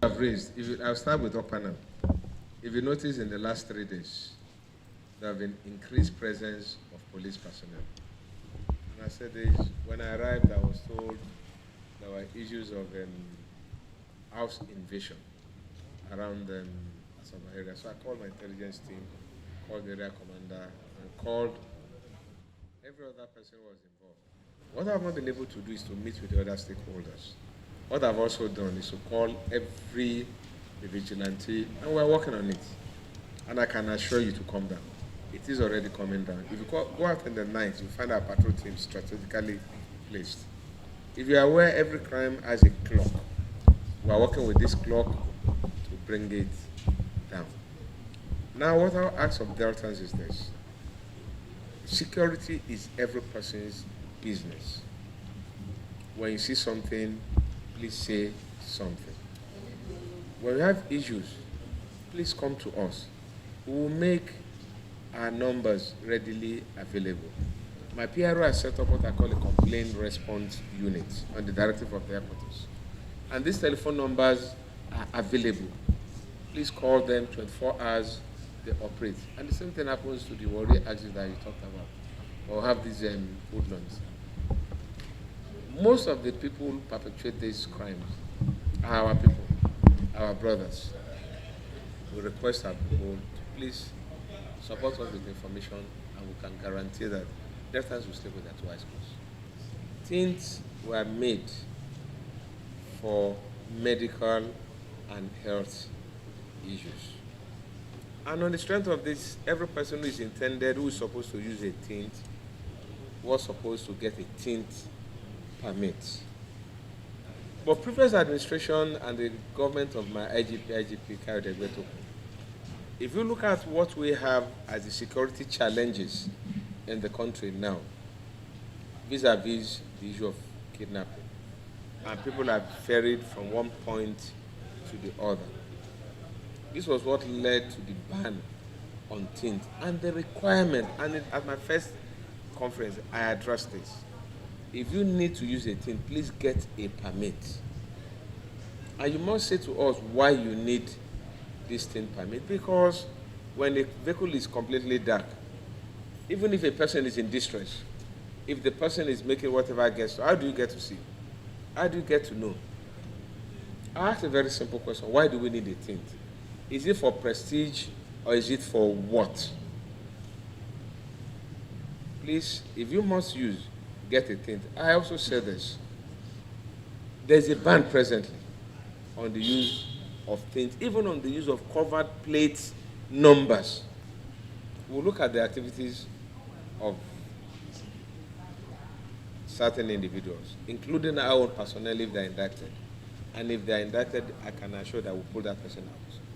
I've raised, I'll start with Opanam. If you notice in the last 3 days, there have been increased presence of police personnel. And I said this, when I arrived, I was told there were issues of house invasion around some area. So I called my intelligence team, called the area commander, and called every other person who was involved. What I've not been able to do is to meet with the other stakeholders. What I've also done is to call every vigilante, and we're working on it. And I can assure you to come down. It is already coming down. If you go out in the night, you find our patrol team strategically placed. If you are aware, every crime has a clock. We are working with this clock to bring it down. Now, what I'll ask of Deltans is this. Security is every person's business. When you see something, please say something. When you have issues, please come to us. We will make our numbers readily available. My PRO has set up what I call a complaint response unit on the directive of the headquarters. And these telephone numbers are available. Please call them 24 hours, they operate. And the same thing happens to the warrior axis that you talked about. Or have these woodlands. Most of the people who perpetrate these crimes are our people, our brothers. We request our people to please support us with information, and we can guarantee that Deltans will stay with their 2 eyes closed. Things were made for medical and health issues. And on the strength of this, every person who is intended, who is supposed to use a tint, was supposed to get a tint permit. But previous administration and the government of my IGP carried a great open. If you look at what we have as the security challenges in the country now, vis-a-vis the issue of kidnapping, and people have ferried from one point to the other. This was what led to the ban on tint and the requirement, and at my first conference, I addressed this. If you need to use a tint, please get a permit. And you must say to us why you need this tint permit, because when the vehicle is completely dark, even if a person is in distress, if the person is making whatever gets, how do you get to see? How do you get to know? I asked a very simple question. Why do we need a tint? Is it for prestige or is it for what? Please, if you must use, get a tint. I also say this. There's a ban presently on the use of tint, even on the use of covered plates numbers. We'll look at the activities of certain individuals, including our own personnel if they're indicted. And if they're indicted, I can assure that we'll pull that person out.